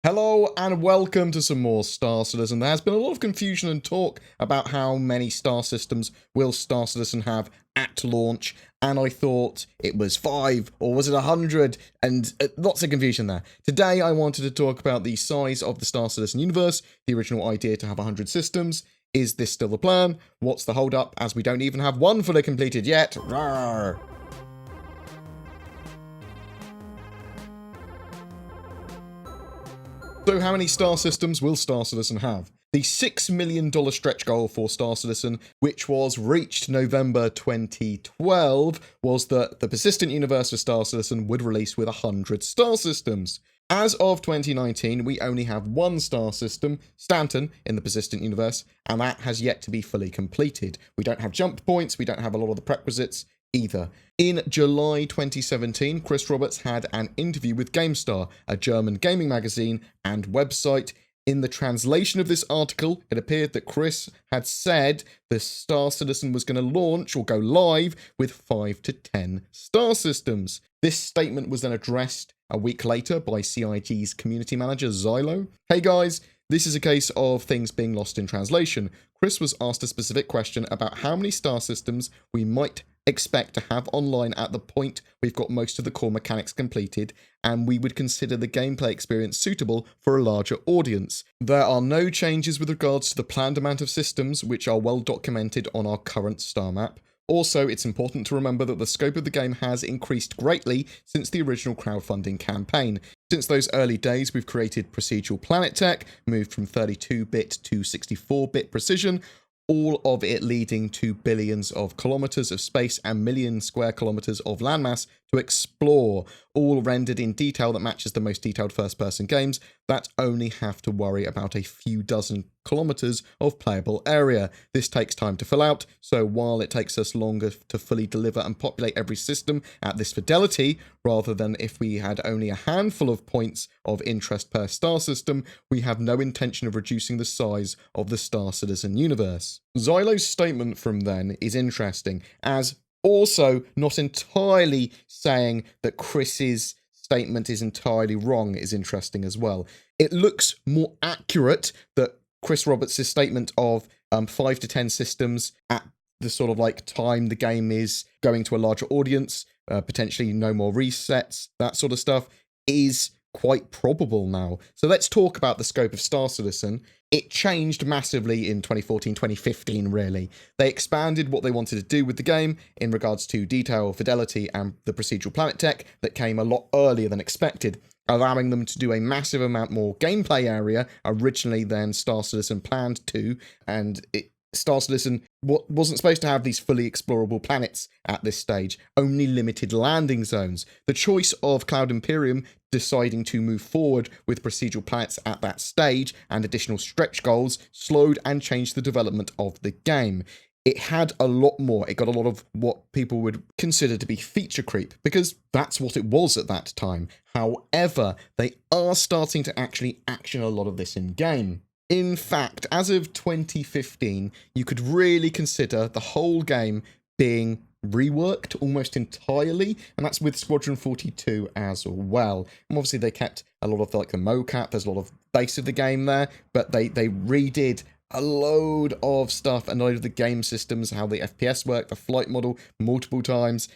Hello and welcome to some more Star Citizen. There has been a lot of confusion and talk about how many star systems will Star Citizen have at launch, and I thought it was 5 or was it 100, and lots of confusion there. Today I wanted to talk about the size of the Star Citizen universe, the original idea to have 100 systems. Is this still the plan? What's the hold up, as we don't even have one fully completed yet? Rawr. So how many star systems will Star Citizen have? The $6 million stretch goal for Star Citizen, which was reached November 2012, was that the persistent universe for Star Citizen would release with 100 star systems. As of 2019, we only have one star system, Stanton, in the persistent universe, and that has yet to be fully completed. We don't have jump points, we don't have a lot of the prerequisites either. In July 2017, Chris Roberts had an interview with GameStar, a German gaming magazine and website. In the translation of this article, it appeared that Chris had said the Star Citizen was going to launch or go live with 5 to 10 star systems. This statement was then addressed a week later by CIG's community manager, Xylo. Hey guys, this is a case of things being lost in translation. Chris was asked a specific question about how many star systems we might expect to have online at the point we've got most of the core mechanics completed, and we would consider the gameplay experience suitable for a larger audience. There are no changes with regards to the planned amount of systems, which are well documented on our current star map. Also, it's important to remember that the scope of the game has increased greatly since the original crowdfunding campaign. Since those early days, we've created Procedural Tech, moved from 32-bit to 64-bit precision, all of it leading to billions of kilometers of space and million square kilometers of landmass to explore, all rendered in detail that matches the most detailed first-person games that only have to worry about a few dozen kilometers of playable area. This takes time to fill out, so while it takes us longer to fully deliver and populate every system at this fidelity, rather than if we had only a handful of points of interest per star system, we have no intention of reducing the size of the Star Citizen universe. Xylo's statement from then is interesting, as also not entirely saying that Chris's statement is entirely wrong is interesting as well. It looks more accurate that Chris Roberts' statement of 5 to 10 systems at the sort of like time the game is going to a larger audience, potentially no more resets, that sort of stuff, is quite probable now. So let's talk about the scope of Star Citizen. It changed massively in 2014, 2015, really. They expanded what they wanted to do with the game in regards to detail, fidelity, and the procedural tech that came a lot earlier than expected, allowing them to do a massive amount more gameplay area originally than Star Citizen planned to, and Star Citizen wasn't supposed to have these fully explorable planets at this stage, only limited landing zones. The choice of Cloud Imperium deciding to move forward with procedural planets at that stage and additional stretch goals slowed and changed the development of the game. It had a lot more. It got a lot of what people would consider to be feature creep, because that's what it was at that time. However, they are starting to actually action a lot of this in-game. In fact, as of 2015, you could really consider the whole game being reworked almost entirely, and that's with Squadron 42 as well. And obviously they kept a lot of the mocap, there's a lot of base of the game there, but they redid a load of stuff and a load of the game systems, how the FPS work, the flight model, multiple times.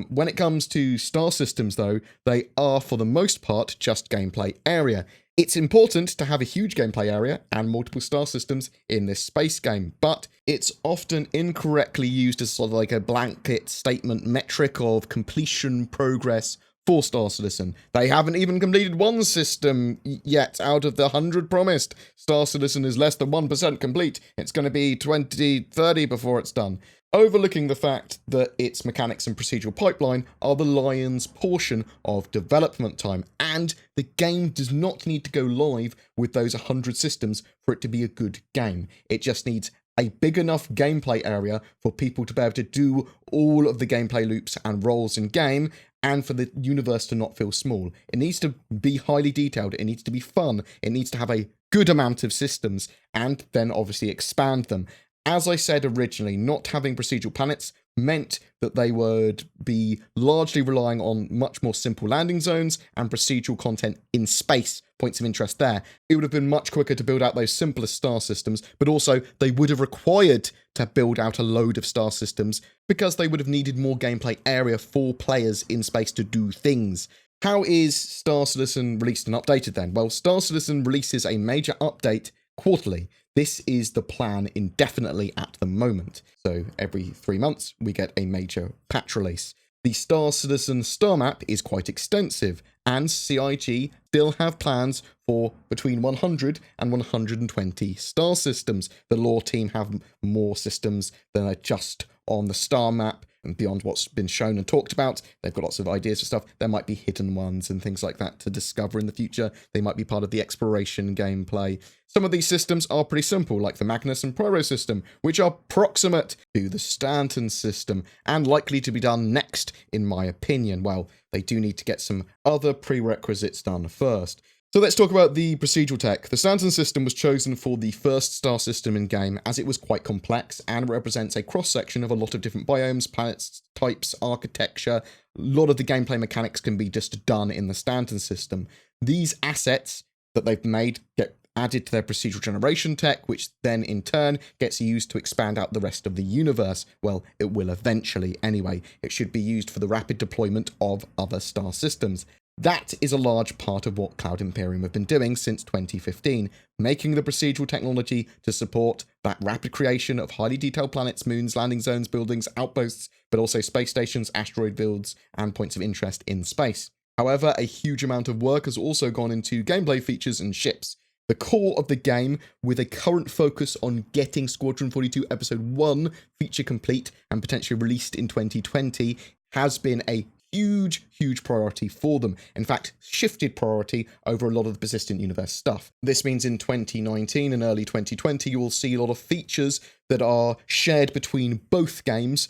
When it comes to star systems, though, they are, for the most part, just gameplay area. It's important to have a huge gameplay area and multiple star systems in this space game, but it's often incorrectly used as sort of like a blanket statement metric of completion progress for Star Citizen. They haven't even completed one system yet out of the 100 promised. Star Citizen is less than 1% complete. It's going to be 2030 before it's done. Overlooking the fact that its mechanics and procedural pipeline are the lion's portion of development time, and the game does not need to go live with those 100 systems for it to be a good game. It just needs a big enough gameplay area for people to be able to do all of the gameplay loops and roles in game, and for the universe to not feel small. It needs to be highly detailed, it needs to be fun, it needs to have a good amount of systems, and then obviously expand them. As I said originally, not having procedural planets meant that they would be largely relying on much more simple landing zones and procedural content in space, points of interest there. It would have been much quicker to build out those simpler star systems, but also they would have required to build out a load of star systems because they would have needed more gameplay area for players in space to do things. How is Star Citizen released and updated then? Well, Star Citizen releases a major update quarterly. This is the plan indefinitely at the moment. So every 3 months, we get a major patch release. The Star Citizen star map is quite extensive, and CIG still have plans for between 100 and 120 star systems. The lore team have more systems than are just on the star map, and beyond what's been shown and talked about, they've got lots of ideas for stuff. There might be hidden ones and things like that to discover in the future. They might be part of the exploration gameplay. Some of these systems are pretty simple, like the Magnus and Pyro system, which are proximate to the Stanton system and likely to be done next, in my opinion. Well, they do need to get some other prerequisites done first. So let's talk about the procedural tech. The Stanton system was chosen for the first star system in game as it was quite complex and represents a cross-section of a lot of different biomes, planets, types, architecture. A lot of the gameplay mechanics can be just done in the Stanton system. These assets that they've made get added to their procedural generation tech, which then in turn gets used to expand out the rest of the universe. Well, it will eventually anyway. It should be used for the rapid deployment of other star systems. That is a large part of what Cloud Imperium have been doing since 2015, making the procedural technology to support that rapid creation of highly detailed planets, moons, landing zones, buildings, outposts, but also space stations, asteroid fields, and points of interest in space. However, a huge amount of work has also gone into gameplay features and ships. The core of the game, with a current focus on getting Squadron 42 Episode 1 feature complete and potentially released in 2020, has been a huge priority for them. In fact, shifted priority over a lot of the Persistent Universe stuff. This means in 2019 and early 2020, you will see a lot of features that are shared between both games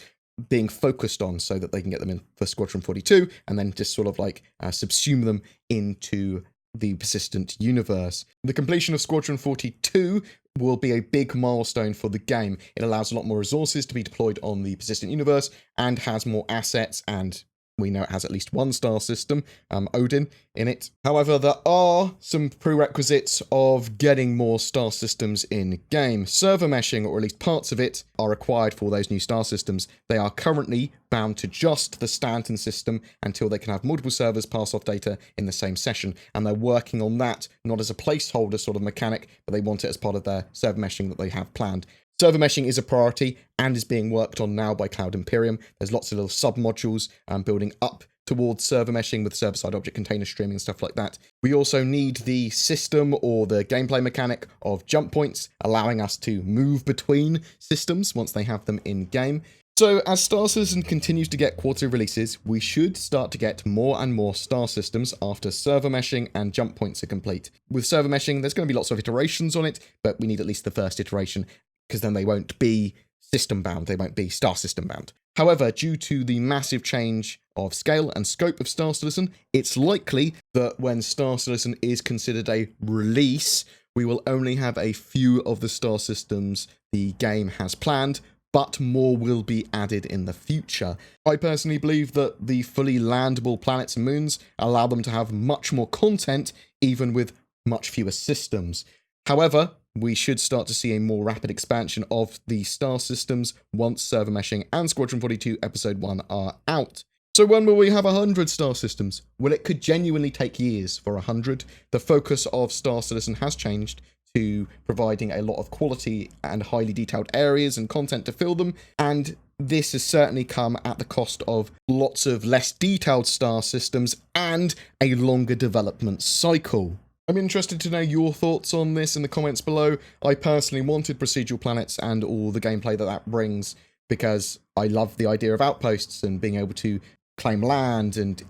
being focused on so that they can get them in for Squadron 42 and then just sort of like subsume them into the Persistent Universe. The completion of Squadron 42 will be a big milestone for the game. It allows a lot more resources to be deployed on the Persistent Universe and has more assets, and we know it has at least one star system, Odin, in it. However, there are some prerequisites of getting more star systems in game. Server meshing, or at least parts of it, are required for those new star systems. They are currently bound to just the Stanton system until they can have multiple servers pass off data in the same session. And they're working on that, not as a placeholder sort of mechanic, but they want it as part of their server meshing that they have planned. Server meshing is a priority and is being worked on now by Cloud Imperium. There's lots of little sub-modules building up towards server meshing with server-side object container streaming and stuff like that. We also need the system or the gameplay mechanic of jump points, allowing us to move between systems once they have them in-game. So as Star Citizen continues to get quarterly releases, we should start to get more and more star systems after server meshing and jump points are complete. With server meshing, there's going to be lots of iterations on it, but we need at least the first iteration, because then they won't be system bound, they won't be star system bound. However, due to the massive change of scale and scope of Star Citizen, it's likely that when Star Citizen is considered a release, we will only have a few of the star systems the game has planned, but more will be added in the future. I personally believe that the fully landable planets and moons allow them to have much more content, even with much fewer systems. However, we should start to see a more rapid expansion of the star systems once server meshing and Squadron 42 Episode 1 are out. So when will we have 100 star systems? Well, it could genuinely take years for 100. The focus of Star Citizen has changed to providing a lot of quality and highly detailed areas and content to fill them, and this has certainly come at the cost of lots of less detailed star systems and a longer development cycle. I'm interested to know your thoughts on this in the comments below. I personally wanted procedural planets and all the gameplay that brings because I love the idea of outposts and being able to claim land and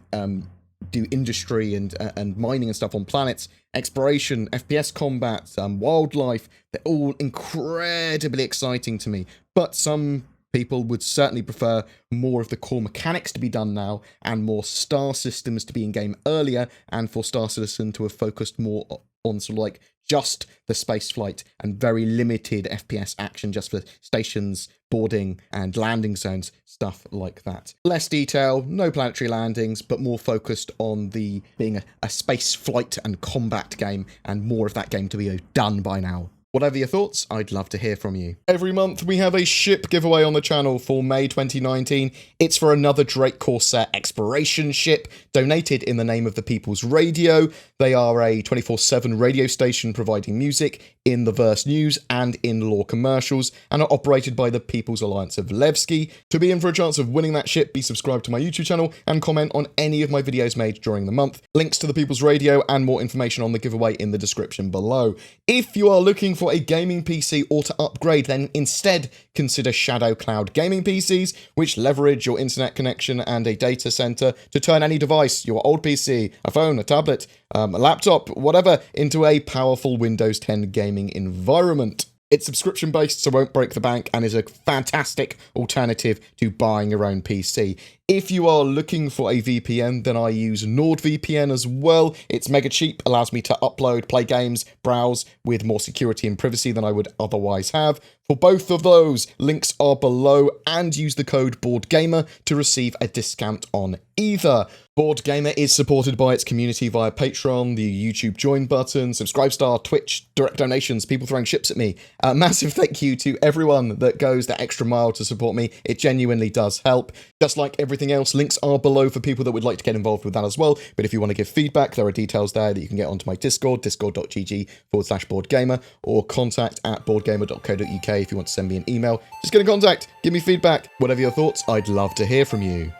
do industry and mining and stuff on planets, exploration, FPS combat, wildlife. They're all incredibly exciting to me, but some people would certainly prefer more of the core mechanics to be done now and more star systems to be in game earlier, and for Star Citizen to have focused more on sort of like just the space flight and very limited FPS action just for stations, boarding and landing zones, stuff like that. Less detail, no planetary landings, but more focused on the being a space flight and combat game, and more of that game to be done by now. Whatever your thoughts, I'd love to hear from you. Every month we have a ship giveaway on the channel for May 2019. It's for another Drake Corsair exploration ship, donated in the name of the People's Radio. They are a 24/7 radio station providing music in the Verse News and in law commercials, and are operated by the People's Alliance of Levski. To be in for a chance of winning that ship, be subscribed to my YouTube channel and comment on any of my videos made during the month. Links to the People's Radio and more information on the giveaway in the description below. If you are looking for a gaming PC or to upgrade, then instead consider Shadow Cloud gaming PCs, which leverage your internet connection and a data center to turn any device, your old PC, a phone, a tablet, a laptop, whatever, into a powerful Windows 10 gaming environment. It's subscription based, so won't break the bank, and is a fantastic alternative to buying your own PC. If you are looking for a VPN, then I use NordVPN as well. It's mega cheap, allows me to upload, play games, browse with more security and privacy than I would otherwise have. For both of those, links are below, and use the code BoredGamer to receive a discount on either. BoredGamer is supported by its community via Patreon, the YouTube join button, Subscribestar, Twitch, direct donations, people throwing ships at me. A massive thank you to everyone that goes that extra mile to support me. It genuinely does help. Just like everything else, links are below for people that would like to get involved with that as well. But if you want to give feedback, there are details there that you can get onto my Discord, discord.gg/BoredGamer, or contact@boredgamer.co.uk if you want to send me an email. Just get in contact, give me feedback. Whatever your thoughts, I'd love to hear from you.